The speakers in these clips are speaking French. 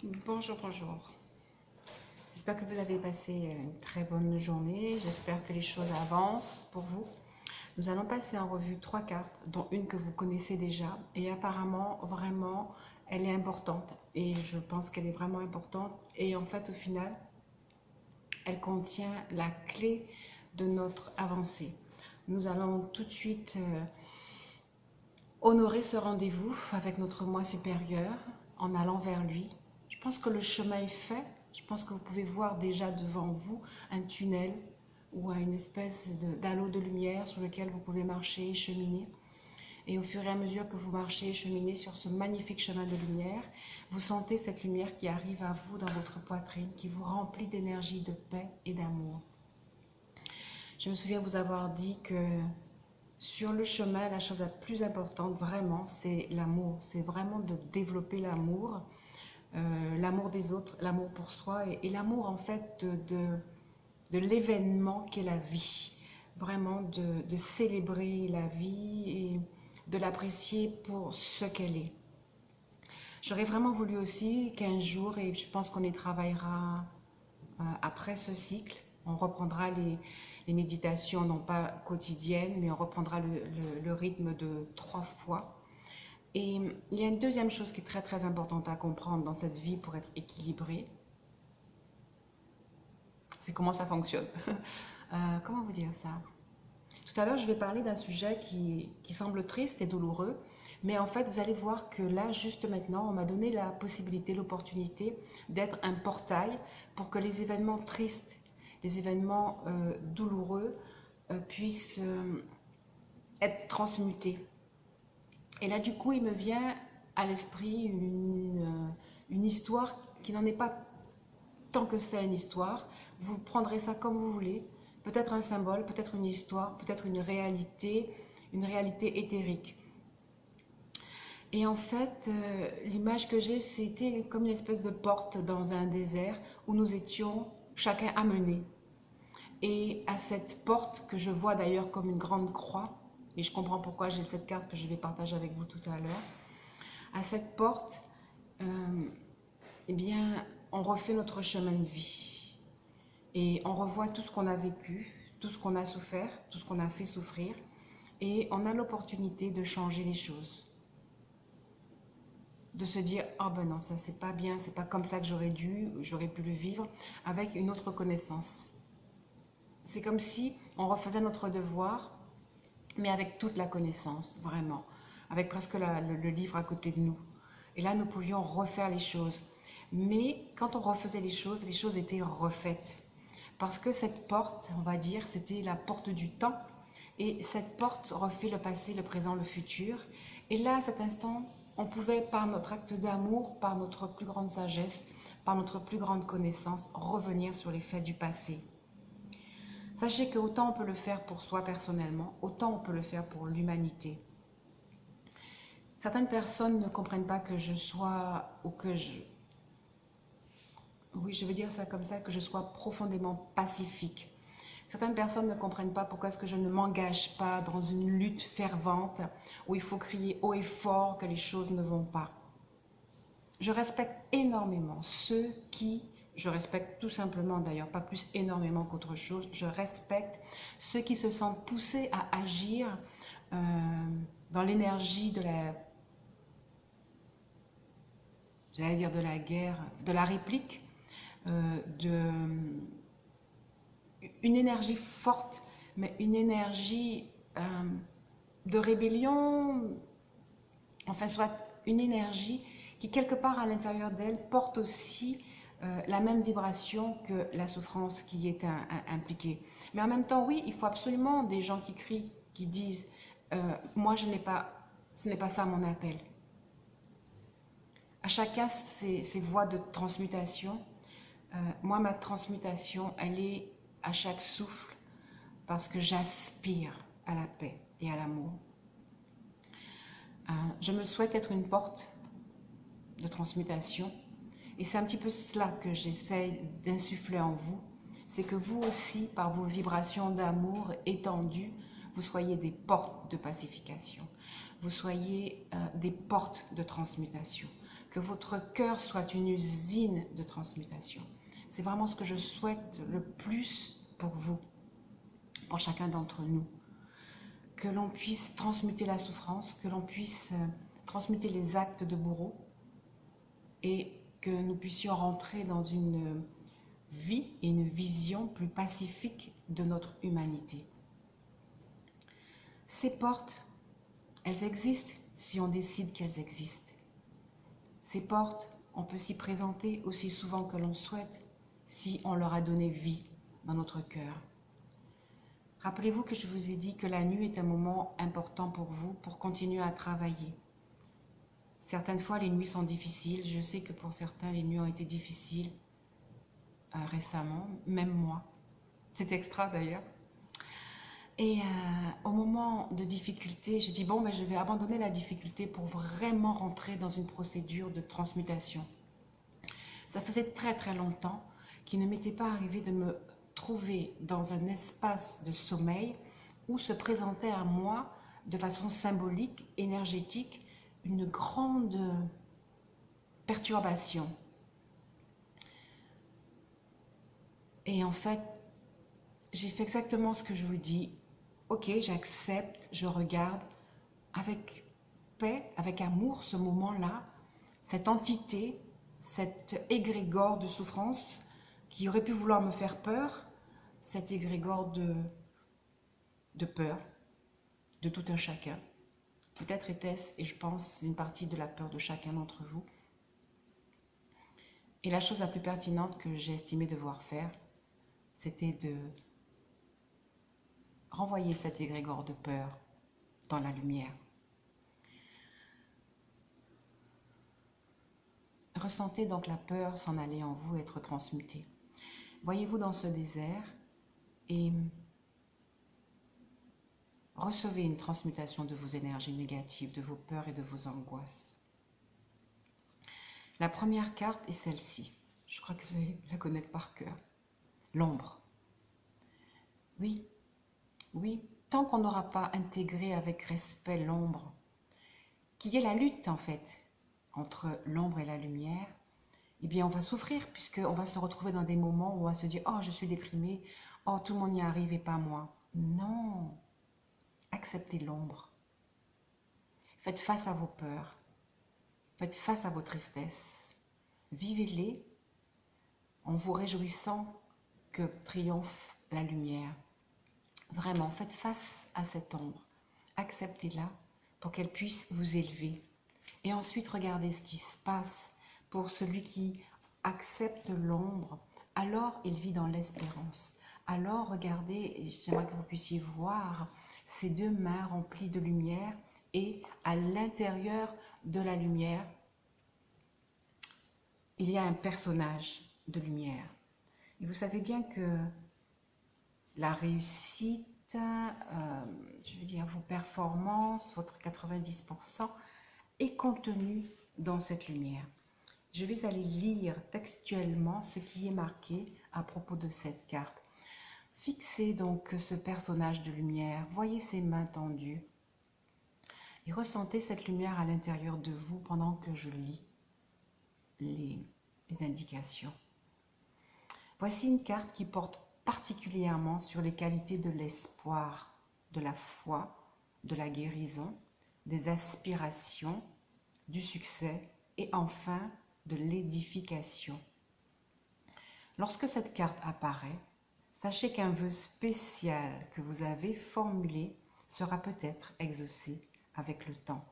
Bonjour, bonjour. J'espère que vous avez passé une très bonne journée. J'espère que les choses avancent pour vous. Nous allons passer en revue trois cartes, dont une que vous connaissez déjà. Et apparemment, vraiment, elle est importante. Et je pense qu'elle est vraiment importante. Et en fait, au final, elle contient la clé de notre avancée. Nous allons tout de suite honorer ce rendez-vous avec notre moi supérieur en allant vers lui. Je pense que le chemin est fait. Je pense que vous pouvez voir déjà devant vous un tunnel ou une espèce d'halo de lumière sur lequel vous pouvez marcher et cheminer. Et au fur et à mesure que vous marchez et cheminez sur ce magnifique chemin de lumière, vous sentez cette lumière qui arrive à vous dans votre poitrine, qui vous remplit d'énergie, de paix et d'amour. Je me souviens vous avoir dit que sur le chemin, la chose la plus importante, vraiment, c'est l'amour. C'est vraiment de développer l'amour, l'amour des autres, l'amour pour soi et l'amour en fait de l'événement qu'est la vie. Vraiment de célébrer la vie et de l'apprécier pour ce qu'elle est. J'aurais vraiment voulu aussi qu'un jour, et je pense qu'on y travaillera après ce cycle, on reprendra les méditations, non pas quotidiennes, mais on reprendra le rythme de 3 fois. Et il y a une deuxième chose qui est très très importante à comprendre dans cette vie pour être équilibrée, c'est comment ça fonctionne. Comment vous dire ça? Tout à l'heure, je vais parler d'un sujet qui semble triste et douloureux, mais en fait, vous allez voir que là, juste maintenant, on m'a donné la possibilité, l'opportunité d'être un portail pour que les événements tristes, les événements douloureux puissent être transmutés. Et là, du coup, il me vient à l'esprit une histoire qui n'en est pas tant que c'est une histoire. Vous prendrez ça comme vous voulez. Peut-être un symbole, peut-être une histoire, peut-être une réalité éthérique. Et en fait, l'image que j'ai, c'était comme une espèce de porte dans un désert où nous étions chacun amenés. Et à cette porte, que je vois d'ailleurs comme une grande croix, et je comprends pourquoi j'ai cette carte que je vais partager avec vous tout à l'heure, à cette porte, eh bien, on refait notre chemin de vie. Et on revoit tout ce qu'on a vécu, tout ce qu'on a souffert, tout ce qu'on a fait souffrir. Et on a l'opportunité de changer les choses. De se dire, ah oh ben non, ça c'est pas bien, c'est pas comme ça que j'aurais pu le vivre, avec une autre connaissance. C'est comme si on refaisait notre devoir, mais avec toute la connaissance, vraiment. Avec presque le livre à côté de nous. Et là, nous pouvions refaire les choses. Mais quand on refaisait les choses étaient refaites. Parce que cette porte, on va dire, c'était la porte du temps. Et cette porte refait le passé, le présent, le futur. Et là, à cet instant, on pouvait, par notre acte d'amour, par notre plus grande sagesse, par notre plus grande connaissance, revenir sur les faits du passé. Sachez que autant on peut le faire pour soi personnellement, autant on peut le faire pour l'humanité. Certaines personnes ne comprennent pas que je sois, ou que je... Oui, je veux dire ça comme ça, que je sois profondément pacifique. Certaines personnes ne comprennent pas pourquoi est-ce que je ne m'engage pas dans une lutte fervente où il faut crier haut et fort que les choses ne vont pas. Je respecte énormément ceux qui, je respecte tout simplement d'ailleurs, pas plus énormément qu'autre chose, je respecte ceux qui se sentent poussés à agir dans l'énergie de la, j'allais dire de la guerre, de la réplique, une énergie forte, mais une énergie de rébellion, enfin soit une énergie qui quelque part à l'intérieur d'elle porte aussi la même vibration que la souffrance qui est impliquée. Mais en même temps, oui, il faut absolument des gens qui crient, qui disent moi ce n'est pas ça mon appel. À chacun ses voies de transmutation. Moi, ma transmutation, elle est à chaque souffle parce que j'aspire à la paix et à l'amour. Je me souhaite être une porte de transmutation et c'est un petit peu cela que j'essaye d'insuffler en vous. C'est que vous aussi, par vos vibrations d'amour étendues, vous soyez des portes de pacification. Vous soyez des portes de transmutation. que votre cœur soit une usine de transmutation. C'est vraiment ce que je souhaite le plus pour vous, pour chacun d'entre nous. Que l'on puisse transmuter la souffrance, que l'on puisse transmuter les actes de bourreau et que nous puissions rentrer dans une vie et une vision plus pacifique de notre humanité. Ces portes, elles existent si on décide qu'elles existent. Ces portes, on peut s'y présenter aussi souvent que l'on souhaite si on leur a donné vie dans notre cœur. Rappelez-vous que je vous ai dit que la nuit est un moment important pour vous pour continuer à travailler. Certaines fois, les nuits sont difficiles. Je sais que pour certains, les nuits ont été difficiles récemment, même moi. C'est extra d'ailleurs. Et au moment de difficulté, je dis bon, je vais abandonner la difficulté pour vraiment rentrer dans une procédure de transmutation. Ça faisait très très longtemps qu'il ne m'était pas arrivé de me trouver dans un espace de sommeil où se présentait à moi de façon symbolique, énergétique, une grande perturbation. Et en fait, j'ai fait exactement ce que je vous dis. Ok, j'accepte, je regarde avec paix, avec amour ce moment-là, cette entité, cet égrégore de souffrance qui aurait pu vouloir me faire peur, cet égrégore de peur de tout un chacun. Peut-être était-ce, et je pense, une partie de la peur de chacun d'entre vous. Et la chose la plus pertinente que j'ai estimé devoir faire, c'était de renvoyer cet égrégore de peur dans la lumière. Ressentez donc la peur s'en aller en vous, être transmutée. Voyez-vous dans ce désert et recevez une transmutation de vos énergies négatives, de vos peurs et de vos angoisses. La première carte est celle-ci. Je crois que vous allez la connaître par cœur. L'ombre. Oui, oui, tant qu'on n'aura pas intégré avec respect l'ombre, qui est la lutte en fait entre l'ombre et la lumière, eh bien on va souffrir puisqu'on va se retrouver dans des moments où on va se dire « Oh, je suis déprimée, oh, tout le monde y arrive et pas moi. » Non, acceptez l'ombre. Faites face à vos peurs, faites face à vos tristesses, vivez-les en vous réjouissant que triomphe la lumière. Vraiment, faites face à cette ombre, acceptez-la pour qu'elle puisse vous élever. Et ensuite, regardez ce qui se passe pour celui qui accepte l'ombre. Alors, il vit dans l'espérance. Alors, regardez, j'aimerais que vous puissiez voir ces deux mains remplies de lumière et à l'intérieur de la lumière, il y a un personnage de lumière. Et vous savez bien que la réussite, je veux dire vos performances, votre 90% est contenu dans cette lumière. Je vais aller lire textuellement ce qui est marqué à propos de cette carte. Fixez donc ce personnage de lumière, voyez ses mains tendues et ressentez cette lumière à l'intérieur de vous pendant que je lis les indications. Voici une carte qui porte particulièrement sur les qualités de l'espoir, de la foi, de la guérison, des aspirations, du succès et enfin de l'édification. Lorsque cette carte apparaît, sachez qu'un vœu spécial que vous avez formulé sera peut-être exaucé avec le temps.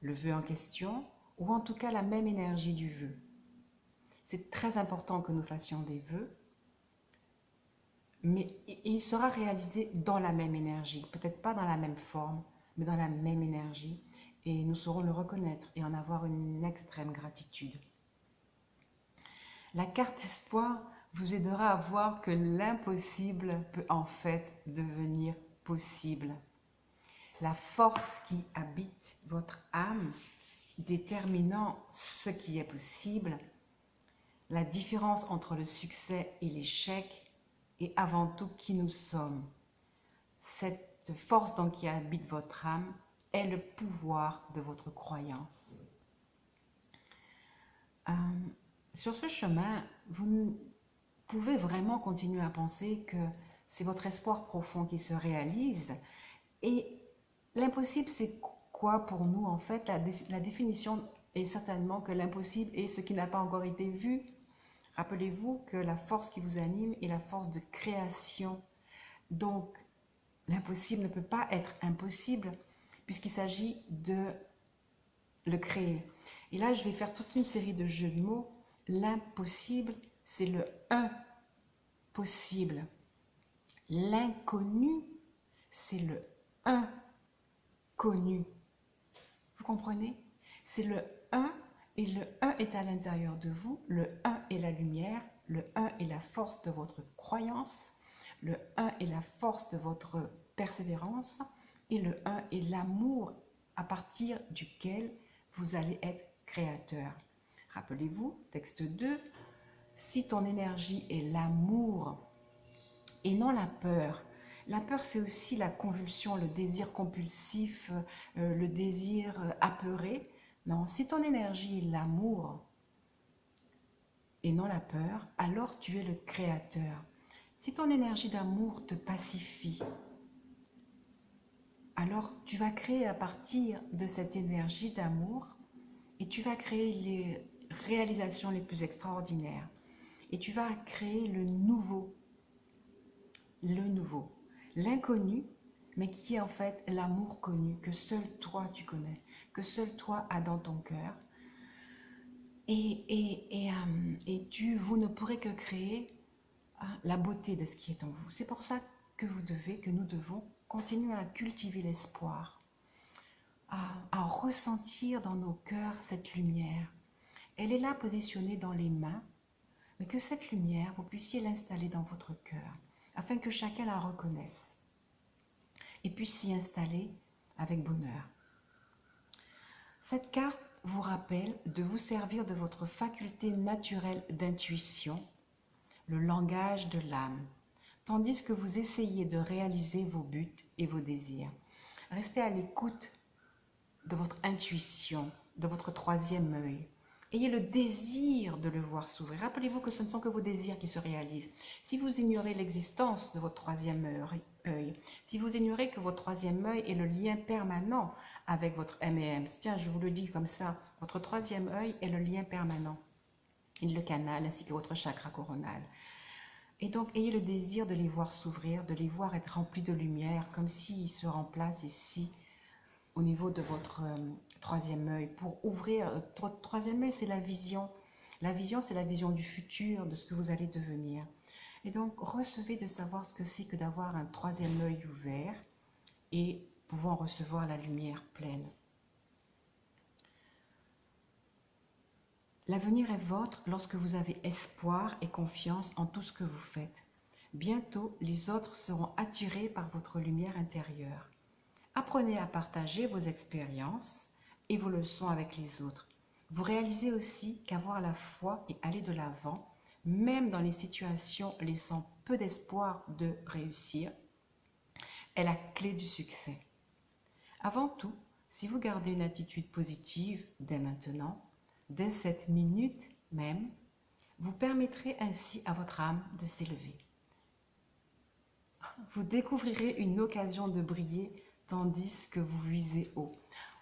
Le vœu en question, ou en tout cas la même énergie du vœu. C'est très important que nous fassions des vœux, mais il sera réalisé dans la même énergie, peut-être pas dans la même forme, mais dans la même énergie, et nous saurons le reconnaître et en avoir une extrême gratitude. La carte espoir vous aidera à voir que l'impossible peut en fait devenir possible. La force qui habite votre âme, déterminant ce qui est possible, la différence entre le succès et l'échec, et avant tout qui nous sommes. Cette force donc qui habite votre âme est le pouvoir de votre croyance. Euh, sur ce chemin, vous pouvez vraiment continuer à penser que c'est votre espoir profond qui se réalise. Et l'impossible, c'est quoi pour nous en fait? La définition est certainement que l'impossible est ce qui n'a pas encore été vu. Rappelez-vous que la force qui vous anime est la force de création. Donc, l'impossible ne peut pas être impossible puisqu'il s'agit de le créer. Et là, je vais faire toute une série de jeux de mots. L'impossible, c'est le impossible. L'inconnu, c'est le inconnu. Vous comprenez? C'est le 1 et le 1 est à l'intérieur de vous. Le 1 est la lumière. Le 1 est la force de votre croyance. Le 1 est la force de votre persévérance. Et le 1 est l'amour à partir duquel vous allez être créateur. Rappelez-vous, texte 2, si ton énergie est l'amour et non la peur. La peur, c'est aussi la convulsion, le désir compulsif, le désir apeuré. Non, si ton énergie est l'amour et non la peur, alors tu es le créateur. Si ton énergie d'amour te pacifie, alors tu vas créer à partir de cette énergie d'amour et tu vas créer les réalisations les plus extraordinaires. Et tu vas créer le nouveau, l'inconnu, mais qui est en fait l'amour connu, que seul toi tu connais, que seul toi as dans ton cœur. Vous ne pourrez que créer la beauté de ce qui est en vous. C'est pour ça que nous devons continuer à cultiver l'espoir, à ressentir dans nos cœurs cette lumière. Elle est là positionnée dans les mains, mais que cette lumière, vous puissiez l'installer dans votre cœur, afin que chacun la reconnaisse et puisse s'y installer avec bonheur. Cette carte vous rappelle de vous servir de votre faculté naturelle d'intuition, le langage de l'âme, tandis que vous essayez de réaliser vos buts et vos désirs. Restez à l'écoute de votre intuition, de votre troisième œil. Ayez le désir de le voir s'ouvrir. Rappelez-vous que ce ne sont que vos désirs qui se réalisent. Si vous ignorez l'existence de votre troisième œil, si vous ignorez que votre troisième œil est le lien permanent avec votre M&M, tiens, je vous le dis comme ça, votre troisième œil est le lien permanent. Il le canal ainsi que votre chakra coronal. Et donc, ayez le désir de les voir s'ouvrir, de les voir être remplis de lumière, comme s'ils se remplacent ici, au niveau de votre troisième œil. Pour ouvrir, votre troisième œil, c'est la vision. La vision, c'est la vision du futur, de ce que vous allez devenir. Et donc, recevez de savoir ce que c'est que d'avoir un troisième œil ouvert et pouvant recevoir la lumière pleine. L'avenir est vôtre lorsque vous avez espoir et confiance en tout ce que vous faites. Bientôt, les autres seront attirés par votre lumière intérieure. Apprenez à partager vos expériences et vos leçons avec les autres. Vous réalisez aussi qu'avoir la foi et aller de l'avant, même dans les situations laissant peu d'espoir de réussir, est la clé du succès. Avant tout, si vous gardez une attitude positive dès maintenant, dès cette minute même, vous permettrez ainsi à votre âme de s'élever. Vous découvrirez une occasion de briller tandis que vous visez haut.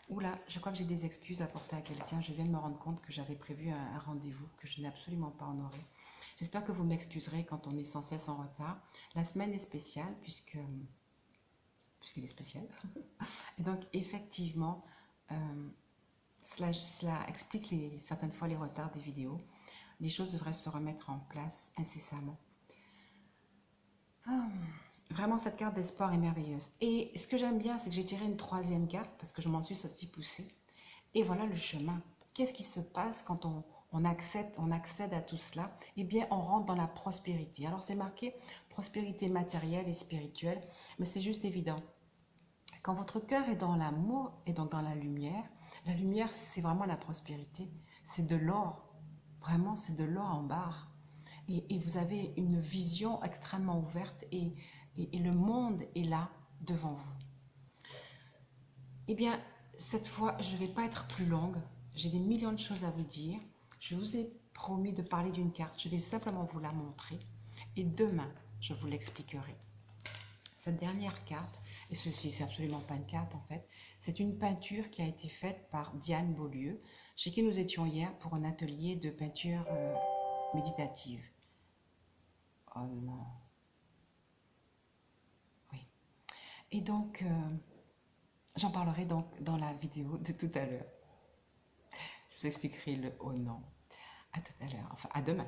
Oula, je crois que j'ai des excuses à apporter à quelqu'un. Je viens de me rendre compte que j'avais prévu un rendez-vous que je n'ai absolument pas honoré. J'espère que vous m'excuserez quand on est sans cesse en retard. La semaine est spéciale puisqu'il est spécial. Et donc, effectivement, cela explique certaines fois les retards des vidéos. Les choses devraient se remettre en place incessamment. Vraiment, cette carte d'espoir est merveilleuse. Et ce que j'aime bien, c'est que j'ai tiré une troisième carte parce que je m'en suis sortie poussée. Et voilà le chemin. Qu'est-ce qui se passe quand on accède à tout cela? Eh bien, on rentre dans la prospérité. Alors, c'est marqué prospérité matérielle et spirituelle, mais c'est juste évident. Quand votre cœur est dans l'amour et donc dans la lumière, c'est vraiment la prospérité. C'est de l'or. Vraiment, c'est de l'or en barre. Et vous avez une vision extrêmement ouverte et le monde est là devant vous. Eh bien, cette fois, je ne vais pas être plus longue. J'ai des millions de choses à vous dire. Je vous ai promis de parler d'une carte. Je vais simplement vous la montrer. Et demain, je vous l'expliquerai. Cette dernière carte, et ceci, c'est absolument pas une carte en fait, c'est une peinture qui a été faite par Diane Beaulieu, chez qui nous étions hier pour un atelier de peinture méditative. Oh non. Oui. Et donc, j'en parlerai donc dans la vidéo de tout à l'heure. Je vous expliquerai le oh non. À tout à l'heure, enfin à demain.